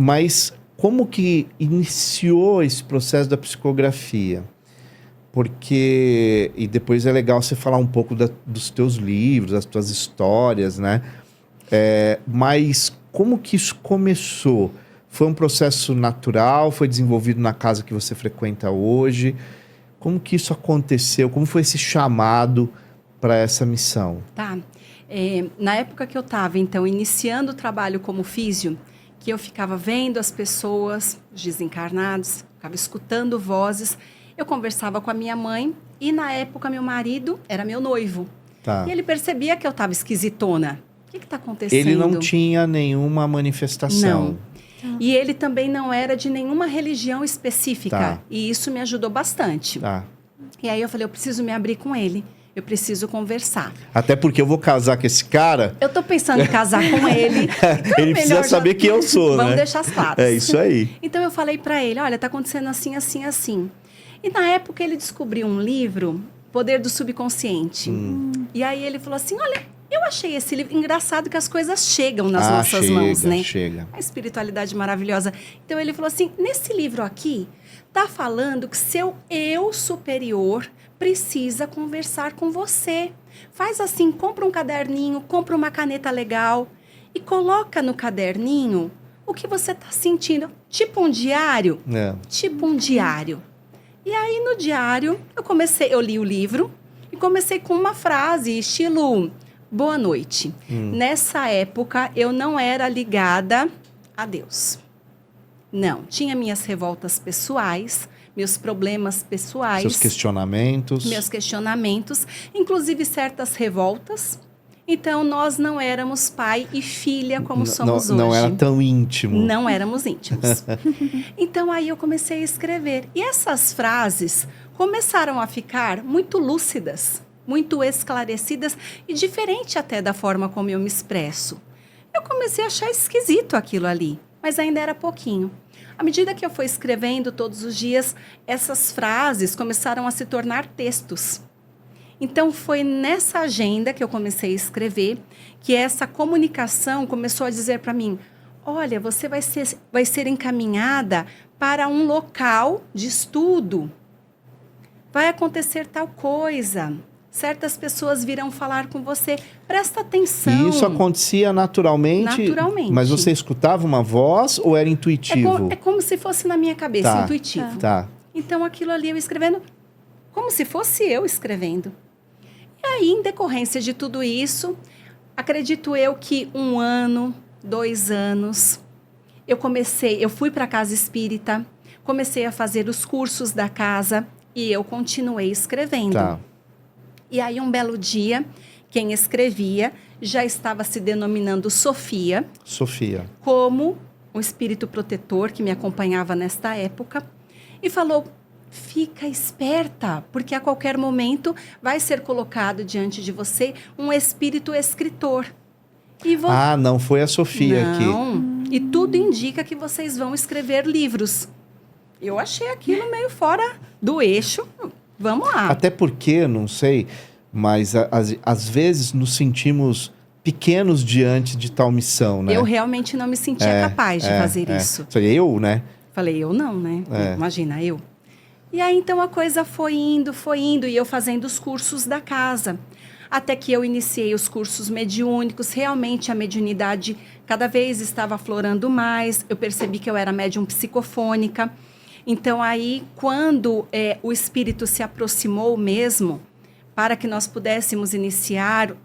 Mas como que iniciou esse processo da psicografia? Porque... E depois é legal você falar um pouco dos teus livros, das tuas histórias, né? Mas como que isso começou? Foi um processo natural? Foi desenvolvido na casa que você frequenta hoje? Como que isso aconteceu? Como foi esse chamado para essa missão? Tá. Na época que eu estava, então, iniciando o trabalho como físio, que eu ficava vendo as pessoas, os desencarnados, ficava escutando vozes, eu conversava com a minha mãe e, na época, meu marido era meu noivo. Tá. E ele percebia que eu estava esquisitona. O que está acontecendo? Ele não tinha nenhuma manifestação. Não. E ele também não era de nenhuma religião específica. Tá. E isso me ajudou bastante. Tá. E aí eu falei, eu preciso me abrir com ele. Eu preciso conversar. Até porque eu vou casar com esse cara... Eu tô pensando em casar com ele. Ele precisa saber quem eu sou, Vamos né? deixar as claras. É isso aí. Então eu falei pra ele, olha, tá acontecendo assim, assim, assim. E na época ele descobriu um livro, Poder do Subconsciente. E aí ele falou assim, olha, eu achei esse livro... Engraçado que as coisas chegam nas nossas mãos, né? Chega. A espiritualidade maravilhosa. Então ele falou assim, nesse livro aqui, tá falando que seu eu superior precisa conversar com você. Faz assim, compra um caderninho, compra uma caneta legal e coloca no caderninho o que você está sentindo. Tipo um diário? Tipo um diário. E aí no diário, eu li o livro e comecei com uma frase, estilo, boa noite. Nessa época, eu não era ligada a Deus. Não, tinha minhas revoltas pessoais, meus problemas pessoais. Seus questionamentos. Meus questionamentos, inclusive certas revoltas. Então, nós não éramos pai e filha como somos hoje. Não era tão íntimo. Não éramos íntimos. Então, aí eu comecei a escrever. E essas frases começaram a ficar muito lúcidas, muito esclarecidas e diferente até da forma como eu me expresso. Eu comecei a achar esquisito aquilo ali, mas ainda era pouquinho. À medida que eu fui escrevendo todos os dias, essas frases começaram a se tornar textos. Então, foi nessa agenda que eu comecei a escrever, que essa comunicação começou a dizer para mim, olha, você vai ser encaminhada para um local de estudo. Vai acontecer tal coisa. Certas pessoas virão falar com você. Presta atenção. E isso acontecia naturalmente? Naturalmente. Mas você escutava uma voz ou era intuitivo? É como se fosse na minha cabeça, intuitivo. Tá. Então, aquilo ali eu escrevendo, como se fosse eu escrevendo. E aí, em decorrência de tudo isso, acredito eu que 1 ano, 2 anos, eu fui para a casa espírita, comecei a fazer os cursos da casa e eu continuei escrevendo. Tá. E aí, um belo dia, quem escrevia já estava se denominando Sofia. Sofia. Como um espírito protetor que me acompanhava nesta época. E falou, fica esperta, porque a qualquer momento vai ser colocado diante de você um espírito escritor. Ah, não foi a Sofia aqui. Não. E tudo indica que vocês vão escrever livros. Eu achei aquilo meio fora do eixo. Vamos lá. Até porque, não sei, mas às vezes nos sentimos pequenos diante de tal missão, né? Eu realmente não me sentia capaz de fazer isso. Falei, eu, né? Falei, eu não, né? Imagina, eu. E aí, então, a coisa foi indo, e eu fazendo os cursos da casa. Até que eu iniciei os cursos mediúnicos, realmente a mediunidade cada vez estava aflorando mais, eu percebi que eu era médium psicofônica. Então, aí, quando o espírito se aproximou mesmo, para que nós pudéssemos iniciar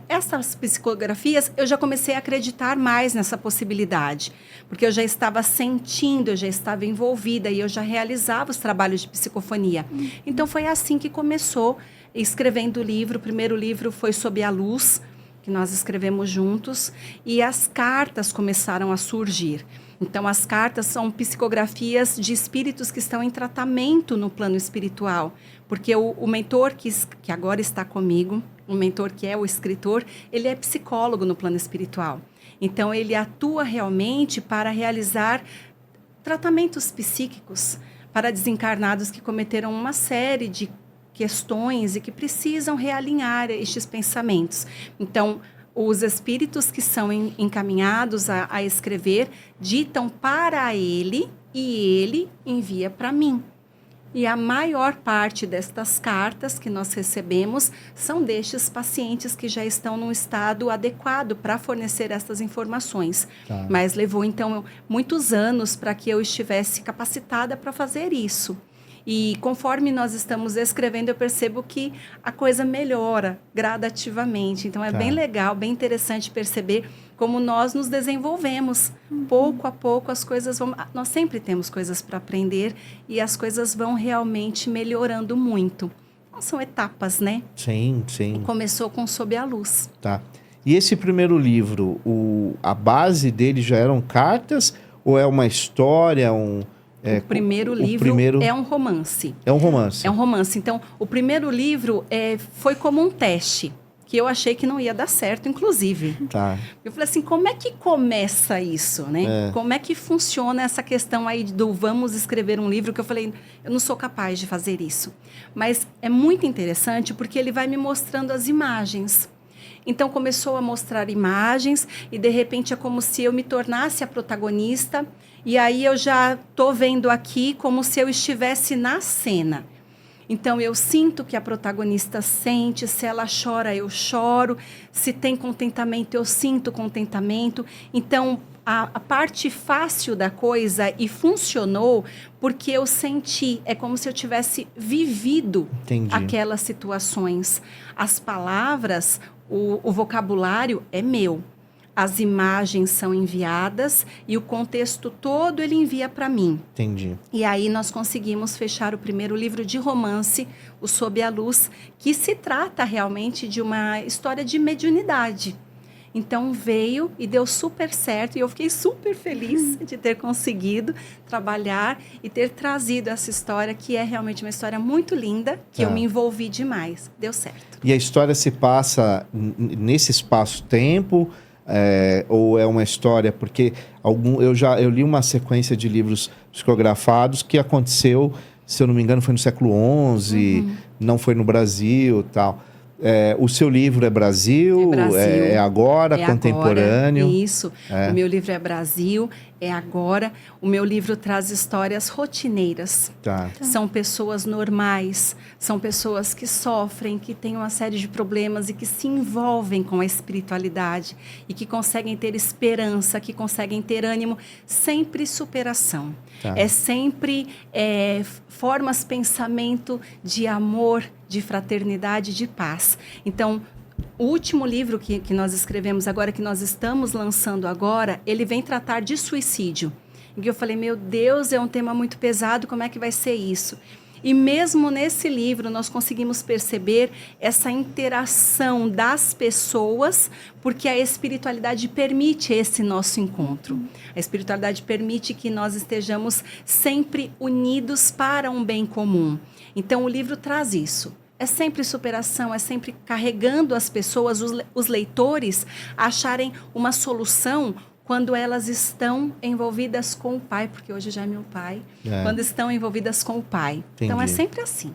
essas psicografias, eu já comecei a acreditar mais nessa possibilidade, porque eu já estava sentindo, eu já estava envolvida e eu já realizava os trabalhos de psicofonia. Então, foi assim que começou, escrevendo o livro. O primeiro livro foi Sob a Luz, que nós escrevemos juntos, e as cartas começaram a surgir. Então, as cartas são psicografias de espíritos que estão em tratamento no plano espiritual, porque o mentor que agora está comigo, o mentor que é o escritor, ele é psicólogo no plano espiritual. Então, ele atua realmente para realizar tratamentos psíquicos para desencarnados que cometeram uma série de questões e que precisam realinhar estes pensamentos. Então, os espíritos que são encaminhados a escrever ditam para ele e ele envia para mim. E a maior parte destas cartas que nós recebemos são destes pacientes que já estão num estado adequado para fornecer essas informações. Tá. Mas levou, então, muitos anos para que eu estivesse capacitada para fazer isso. E conforme nós estamos escrevendo, eu percebo que a coisa melhora gradativamente. Então, é bem legal, bem interessante perceber como nós nos desenvolvemos. Pouco a pouco as coisas vão... Nós sempre temos coisas para aprender e as coisas vão realmente melhorando muito. Então, são etapas, né? Sim, sim. Começou com Sob a Luz. Tá. E esse primeiro livro, a base dele já eram cartas ou é uma história, o primeiro livro é um romance. É um romance. É um romance. Então, o primeiro livro foi como um teste, que eu achei que não ia dar certo, inclusive. Tá. Eu falei assim, como é que começa isso, né? Como é que funciona essa questão aí do vamos escrever um livro? Que eu falei, eu não sou capaz de fazer isso. Mas é muito interessante porque ele vai me mostrando as imagens. Então, começou a mostrar imagens e, de repente, é como se eu me tornasse a protagonista. E aí, eu já estou vendo aqui como se eu estivesse na cena. Então, eu sinto que a protagonista sente, se ela chora, eu choro. Se tem contentamento, eu sinto contentamento. Então, a parte fácil da coisa e funcionou porque eu senti, é como se eu tivesse vivido aquelas situações. As palavras... O vocabulário é meu, as imagens são enviadas e o contexto todo ele envia para mim. Entendi. E aí nós conseguimos fechar o primeiro livro de romance, o Sob a Luz, que se trata realmente de uma história de mediunidade. Então veio e deu super certo e eu fiquei super feliz de ter conseguido trabalhar e ter trazido essa história, que é realmente uma história muito linda, que eu me envolvi demais. Deu certo. E a história se passa nesse espaço-tempo, ou é uma história... Porque eu li uma sequência de livros psicografados que aconteceu, se eu não me engano, foi no século XI, não foi no Brasil e tal... o seu livro é Brasil, é agora, contemporâneo? Agora, isso, o meu livro é Brasil, é agora. O meu livro traz histórias rotineiras. Tá. São pessoas normais, são pessoas que sofrem, que têm uma série de problemas e que se envolvem com a espiritualidade e que conseguem ter esperança, que conseguem ter ânimo, sempre superação. Tá. É sempre formas, pensamento de amor, de fraternidade, de paz. Então, o último livro que nós escrevemos agora, que nós estamos lançando agora, ele vem tratar de suicídio. Em que eu falei, meu Deus, é um tema muito pesado, como é que vai ser isso? E mesmo nesse livro, nós conseguimos perceber essa interação das pessoas, porque a espiritualidade permite esse nosso encontro. A espiritualidade permite que nós estejamos sempre unidos para um bem comum. Então, o livro traz isso. É sempre superação, é sempre carregando as pessoas, os leitores, a acharem uma solução quando elas estão envolvidas com o Pai, porque hoje já é meu pai, quando estão envolvidas com o Pai. Entendi. Então, é sempre assim.